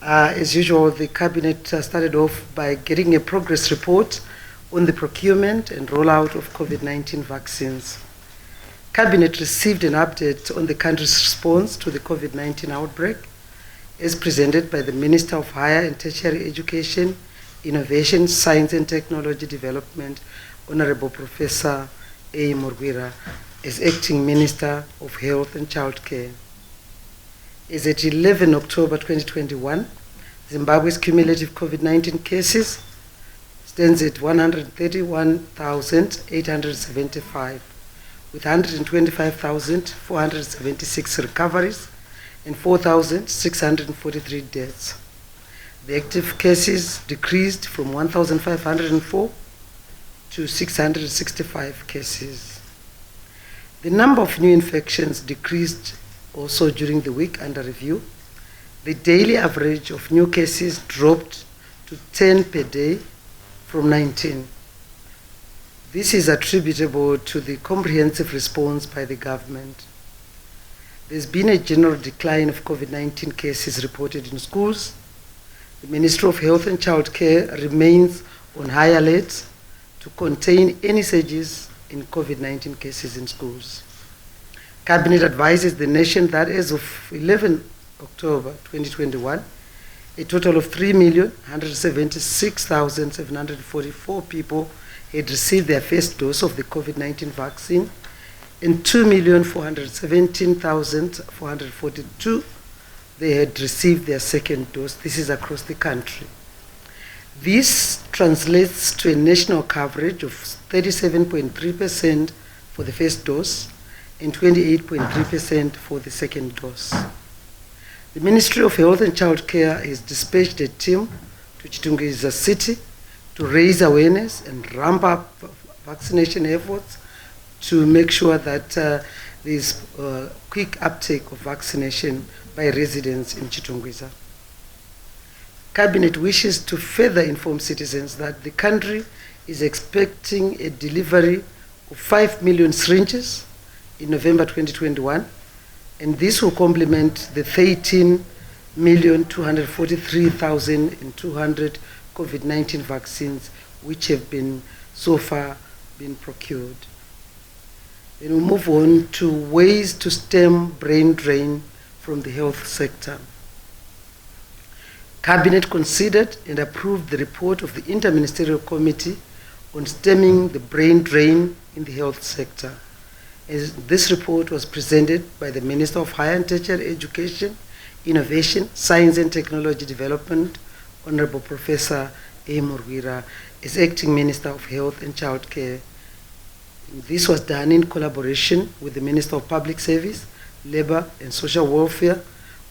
As usual, the Cabinet started off by getting a progress report on the procurement and rollout of COVID-19 vaccines. Cabinet received an update on the country's response to the COVID-19 outbreak, as presented by the Minister of Higher and Tertiary Education, Innovation, Science and Technology Development, Honorable Professor A. Morwira, as Acting Minister of Health and Childcare. As at 11 October 2021, Zimbabwe's cumulative COVID-19 cases stands at 131,875, with 125,476 recoveries and 4,643 deaths. The active cases decreased from 1,504 to 665 cases. The number of new infections decreased also during the week under review. The daily average of new cases dropped to 10 per day from 19. This is attributable to the comprehensive response by the government. There's been a general decline of COVID-19 cases reported in schools. The Ministry of Health and Childcare remains on high alert to contain any surges in COVID-19 cases in schools. Cabinet advises the nation that as of 11 October 2021, a total of 3,176,744 people had received their first dose of the COVID-19 vaccine, and 2,417,442 they had received their second dose. This is across the country. This translates to a national coverage of 37.3% for the first dose and 28.3% for the second dose. The Ministry of Health and Childcare has dispatched a team to Chitungwiza City to raise awareness and ramp up vaccination efforts to make sure that there is quick uptake of vaccination by residents in Chitungwiza. Cabinet wishes to further inform citizens that the country is expecting a delivery of 5 million syringes in November 2021, and this will complement the 13,243,200 COVID-19 vaccines which have been so far been procured. Then we'll move on to ways to stem brain drain from the health sector. Cabinet considered and approved the report of the Interministerial Committee on stemming the brain drain in the health sector. As this report was presented by the Minister of Higher and Tertiary Education, Innovation, Science and Technology Development, Honorable Professor A. Morwira, as Acting Minister of Health and Childcare. This was done in collaboration with the Minister of Public Service, Labour and Social Welfare,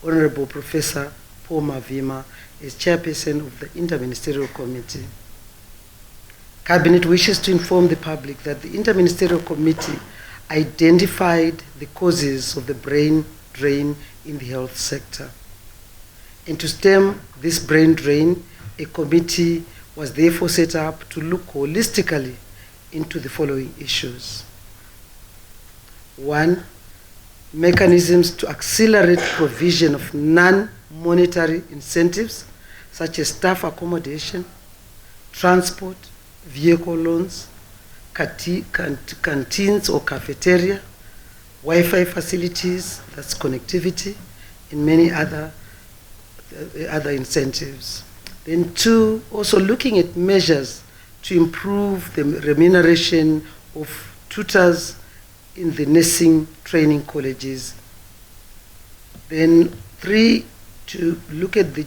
Honorable Professor Paul Mavima, as Chairperson of the Interministerial Committee. Cabinet wishes to inform the public that the Interministerial Committee identified the causes of the brain drain in the health sector. And to stem this brain drain, a committee was therefore set up to look holistically into the following issues. 1, mechanisms to accelerate provision of non-monetary incentives such as staff accommodation, transport, vehicle loans, canteens or cafeteria, Wi-Fi facilities, that's connectivity, and many other incentives. Then 2, also looking at measures to improve the remuneration of tutors in the nursing training colleges. Then 3, to look at the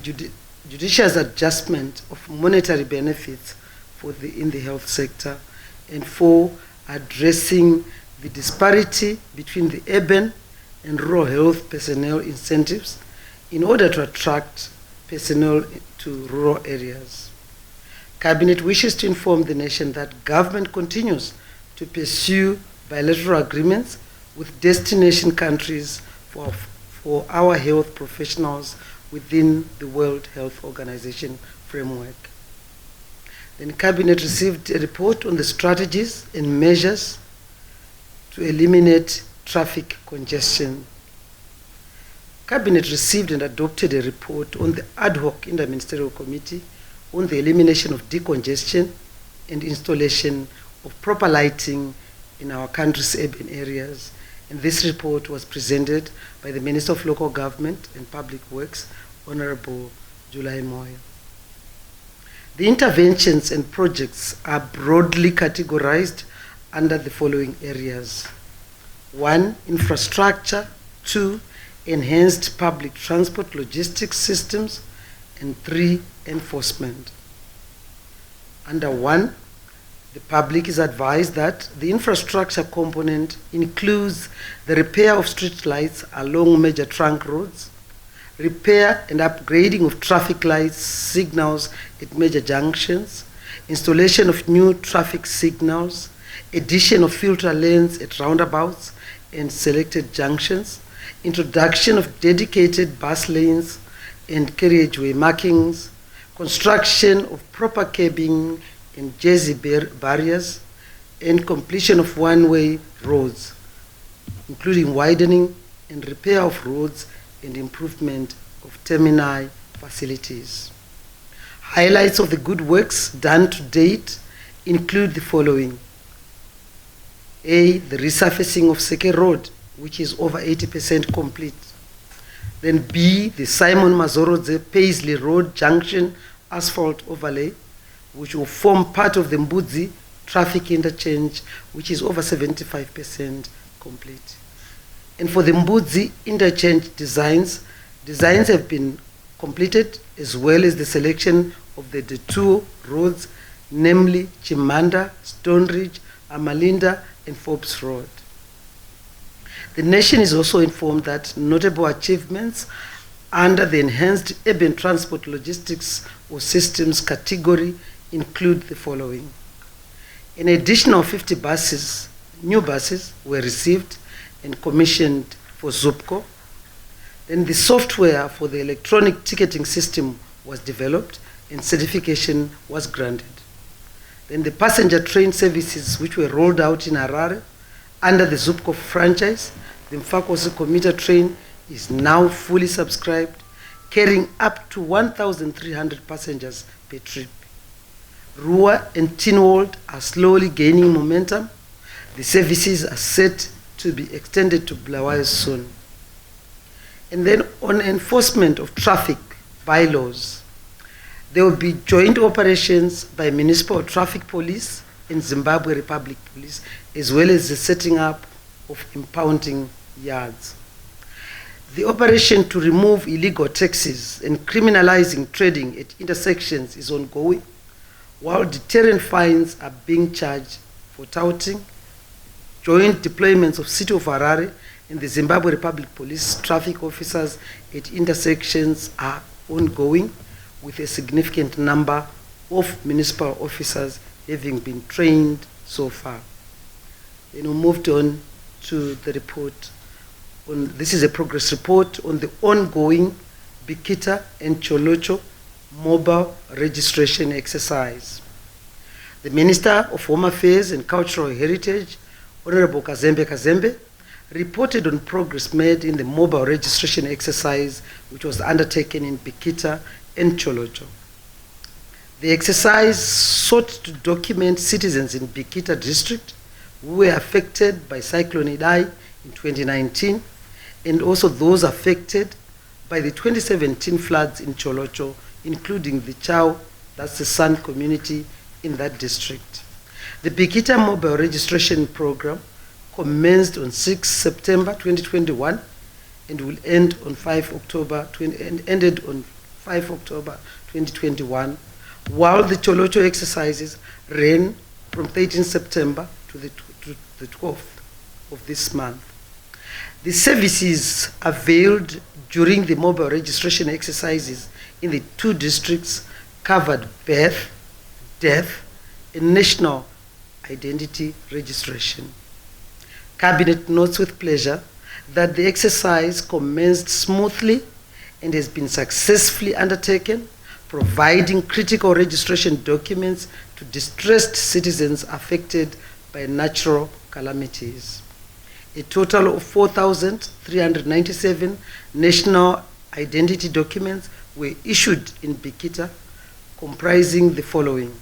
judicious adjustment of monetary benefits in the health sector. And 4, addressing the disparity between the urban and rural health personnel incentives in order to attract personnel to rural areas. Cabinet wishes to inform the nation that government continues to pursue bilateral agreements with destination countries for our health professionals within the World Health Organization framework. Then Cabinet received a report on the strategies and measures to eliminate traffic congestion. Cabinet received and adopted a report on the ad hoc interministerial committee on the elimination of decongestion and installation of proper lighting in our country's urban areas. And this report was presented by the Minister of Local Government and Public Works, Honorable July Moyo. The interventions and projects are broadly categorized under the following areas. 1, infrastructure. 2, enhanced public transport logistics systems. And 3, enforcement. Under 1, the public is advised that the infrastructure component includes the repair of street lights along major trunk roads, repair and upgrading of traffic lights signals at major junctions, installation of new traffic signals, addition of filter lanes at roundabouts and selected junctions, introduction of dedicated bus lanes and carriageway markings, construction of proper curbing and jersey barriers, and completion of one-way roads, including widening and repair of roads and improvement of terminal facilities. Highlights of the good works done to date include the following. A, the resurfacing of Seke Road, which is over 80% complete. Then B, the Simon Mazorodze Paisley Road Junction asphalt overlay, which will form part of the Mbudzi traffic interchange, which is over 75% complete. And for the Mbudzi interchange designs have been completed, as well as the selection of the two roads, namely Chimanda, Stone Ridge, Amalinda, and Forbes Road. The nation is also informed that notable achievements under the enhanced urban transport logistics or systems category include the following. An additional 50 buses, new buses, were received and commissioned for ZUPCO. Then the software for the electronic ticketing system was developed and certification was granted. Then the passenger train services which were rolled out in Harare under the ZUPCO franchise, the Mufakose Commuter train is now fully subscribed, carrying up to 1,300 passengers per trip. Rua and Tinwald are slowly gaining momentum. The services are set to be extended to Bulawayo soon. And then on enforcement of traffic bylaws, there will be joint operations by Municipal Traffic Police and Zimbabwe Republic Police, as well as the setting up of impounding yards. The operation to remove illegal taxis and criminalizing trading at intersections is ongoing, while deterrent fines are being charged for touting. Joint deployments of City of Harare and the Zimbabwe Republic Police traffic officers at intersections are ongoing, with a significant number of municipal officers having been trained so far. Then we moved on to the report. This is a progress report on the ongoing Bikita and Cholocho mobile registration exercise. The Minister of Home Affairs and Cultural Heritage, Honorable Kazembe, reported on progress made in the mobile registration exercise which was undertaken in Bikita and Cholocho. The exercise sought to document citizens in Bikita district who were affected by Cyclone Idai in 2019, and also those affected by the 2017 floods in Cholocho, including the Chao, that's the San community in that district. The Bikita mobile registration program commenced on 6 September 2021 and will end on 5 October ended on 5 October 2021, while the Cholocho exercises ran from 13 September to the 12th of this month. The services availed during the mobile registration exercises in the two districts covered birth, death, and national identity registration. Cabinet notes with pleasure that the exercise commenced smoothly and has been successfully undertaken, providing critical registration documents to distressed citizens affected by natural calamities. A total of 4,397 national identity documents were issued in Bikita, comprising the following: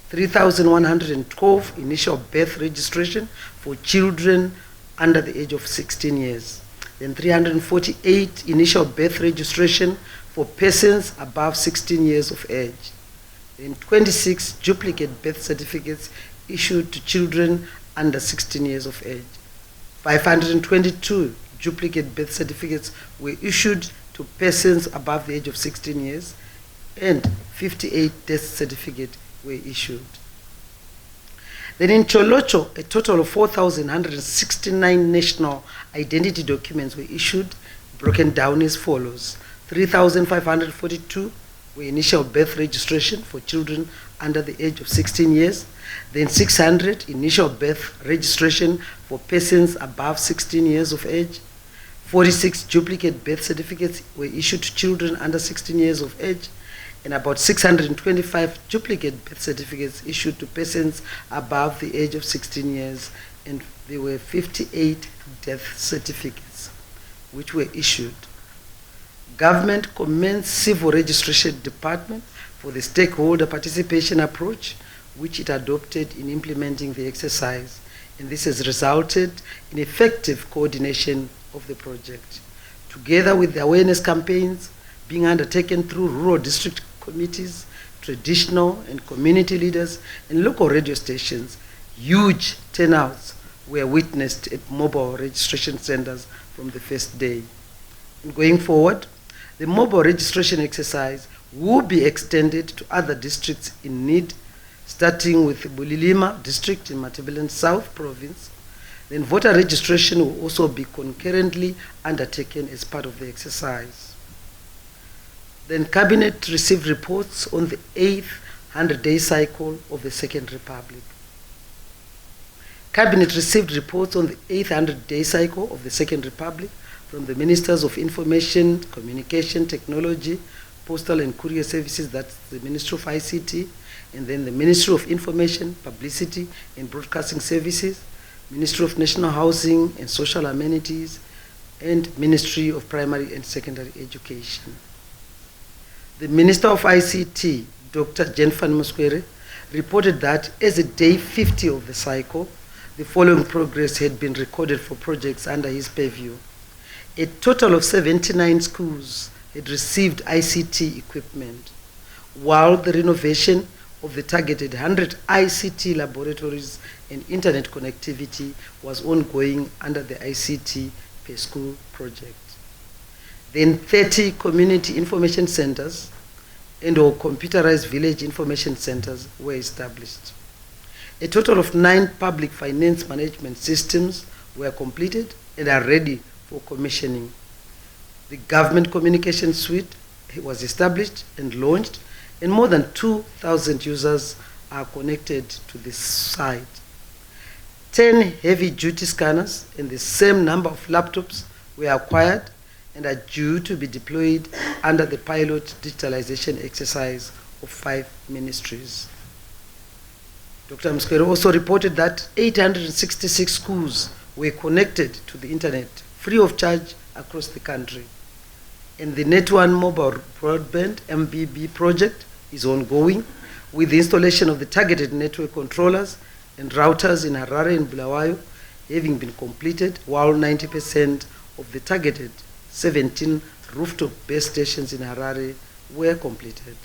3,112 initial birth registration for children under the age of 16 years, then 348 initial birth registration for persons above 16 years of age, then 26 duplicate birth certificates issued to children under 16 years of age. 522 duplicate birth certificates were issued to persons above the age of 16 years, and 58 death certificates were issued. Then in Cholocho, a total of 4,169 national identity documents were issued, broken down as follows: 3,542 were initial birth registration for children under the age of 16 years, then 600 initial birth registration for persons above 16 years of age, 46 duplicate birth certificates were issued to children under 16 years of age, and about 625 duplicate birth certificates issued to persons above the age of 16 years, and there were 58 death certificates which were issued. Government commends Civil Registration Department for the stakeholder participation approach which it adopted in implementing the exercise, and this has resulted in effective coordination of the project. Together with the awareness campaigns being undertaken through rural district committees, traditional and community leaders, and local radio stations, huge turnouts were witnessed at mobile registration centers from the first day. And going forward, the mobile registration exercise will be extended to other districts in need, starting with Bulilima district in Matabeleland South Province. Then voter registration will also be concurrently undertaken as part of the exercise. Then Cabinet received reports on the 8th 100-day cycle of the Second Republic. Cabinet received reports on the 8th 100-day cycle of the Second Republic from the Ministers of Information, Communication, Technology, Postal and Courier Services, that's the Ministry of ICT, and then the Ministry of Information, Publicity and Broadcasting Services, Ministry of National Housing and Social Amenities, and Ministry of Primary and Secondary Education. The Minister of ICT, Dr. Jennifer Musquere, reported that as at day 50 of the cycle, the following progress had been recorded for projects under his purview. A total of 79 schools had received ICT equipment, while the renovation of the targeted 100 ICT laboratories and internet connectivity was ongoing under the ICT per school project. Then 30 community information centers and/or computerized village information centers were established. A total of 9 public finance management systems were completed and are ready for commissioning. The government communication suite was established and launched, and more than 2,000 users are connected to this site. 10 heavy-duty scanners and the same number of laptops were acquired and are due to be deployed under the pilot digitalization exercise of 5 ministries. Dr. Musquere also reported that 866 schools were connected to the internet free of charge across the country. And the Net1 Mobile Broadband MBB project is ongoing, with the installation of the targeted network controllers and routers in Harare and Bulawayo having been completed, while 90% of the targeted 17 rooftop base stations in Harare were completed.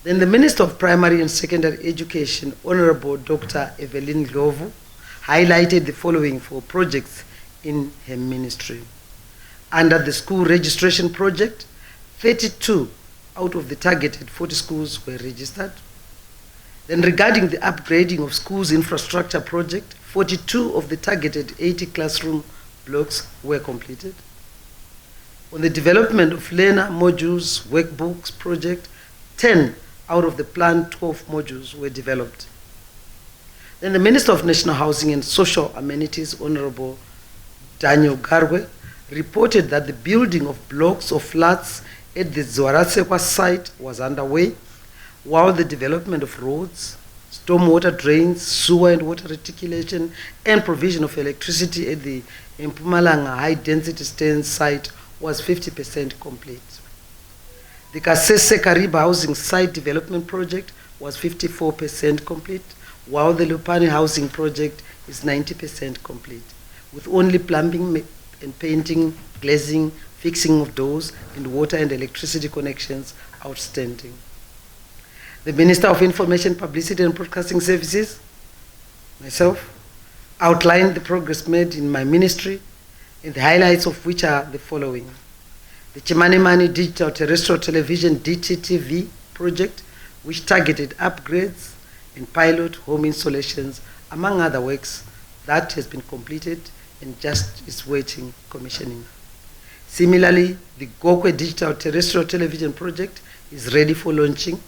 Then the Minister of Primary and Secondary Education, Honorable Dr. Evelyn Glovu, highlighted the following for projects in her ministry. Under the school registration project, 32 out of the targeted 40 schools were registered. Then regarding the upgrading of schools infrastructure project, 42 of the targeted 80 classroom blocks were completed. On the development of learner modules workbooks project, 10 out of the planned 12 modules were developed. Then the Minister of National Housing and Social Amenities, Honorable Daniel Garwe, reported that the building of blocks of flats at the Zwaratsekwa site was underway, while the development of roads, stormwater drains, sewer and water reticulation, and provision of electricity at the Mpumalanga high-density stands site was 50% complete. The Kasese Kariba housing site development project was 54% complete, while the Lupani housing project is 90% complete, with only plumbing and painting, glazing, fixing of doors, and water and electricity connections outstanding. The Minister of Information, Publicity and Broadcasting Services, myself, outlined the progress made in my ministry, and the highlights of which are the following. The Chimanimani Digital Terrestrial Television DTTV project, which targeted upgrades and pilot home installations, among other works, that has been completed and just is waiting commissioning. Similarly, the Govt Digital Terrestrial Television project is ready for launching.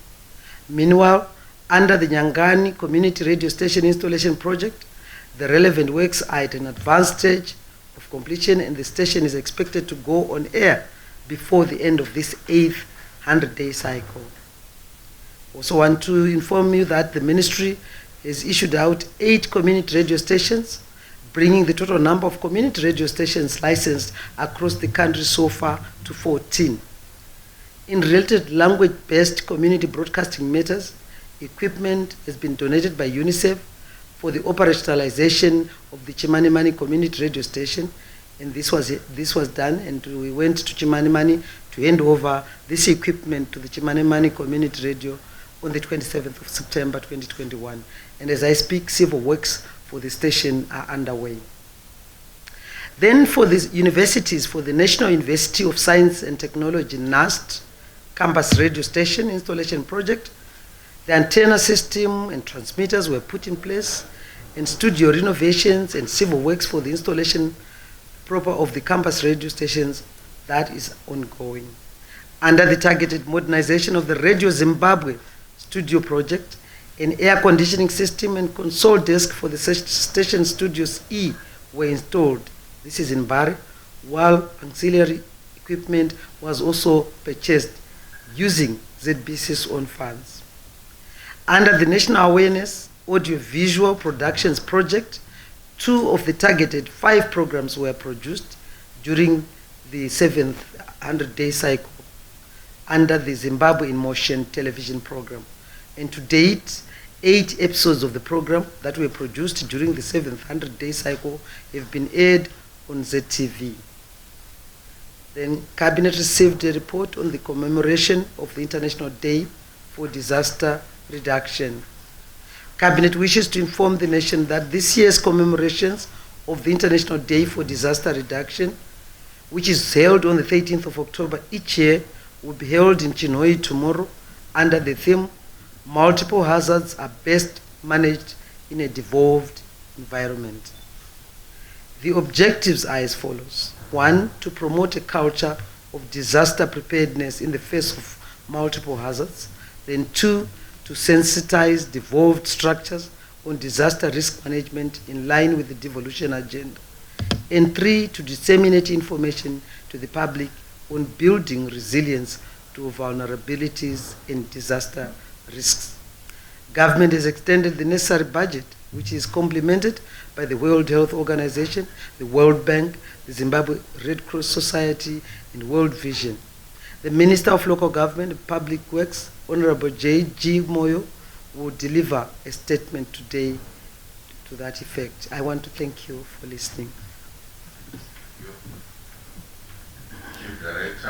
Meanwhile, under the Nyangani Community Radio Station Installation Project, the relevant works are at an advanced stage of completion, and the station is expected to go on air before the end of this 8th 100-day cycle. Also want to inform you that the ministry has issued out 8 community radio stations, bringing the total number of community radio stations licensed across the country so far to 14. In related language-based community broadcasting matters, equipment has been donated by UNICEF for the operationalization of the Chimanimani community radio station, and this was done, and we went to Chimanimani to hand over this equipment to the Chimanimani community radio on the 27th of September 2021. And as I speak, civil works for the station are underway. Then for the universities, for the National University of Science and Technology, NUST, campus radio station installation project, the antenna system and transmitters were put in place, and studio renovations and civil works for the installation proper of the campus radio stations, that is ongoing. Under the targeted modernization of the Radio Zimbabwe studio project, an air conditioning system and console desk for the station studios E were installed. This is in Bari, while auxiliary equipment was also purchased using ZBC's own funds. Under the National Awareness Audiovisual Productions Project, 2 of the targeted 5 programs were produced during the 7th 100-day cycle under the Zimbabwe in Motion television program. And to date, 8 episodes of the program that were produced during the 7th 100-day cycle have been aired on ZTV. Then Cabinet received a report on the commemoration of the International Day for Disaster Reduction. Cabinet wishes to inform the nation that this year's commemorations of the International Day for Disaster Reduction, which is held on the 13th of October each year, will be held in Chinhoyi tomorrow under the theme, Multiple Hazards are Best Managed in a Devolved Environment. The objectives are as follows. 1, to promote a culture of disaster preparedness in the face of multiple hazards. Then 2, to sensitize devolved structures on disaster risk management in line with the devolution agenda. And 3, to disseminate information to the public on building resilience to vulnerabilities and disaster risks. Government has extended the necessary budget, which is complemented by the World Health Organization, the World Bank, the Zimbabwe Red Cross Society, and World Vision. The Minister of Local Government and Public Works, Honorable J.G. Moyo, will deliver a statement today to that effect. I want to thank you for listening.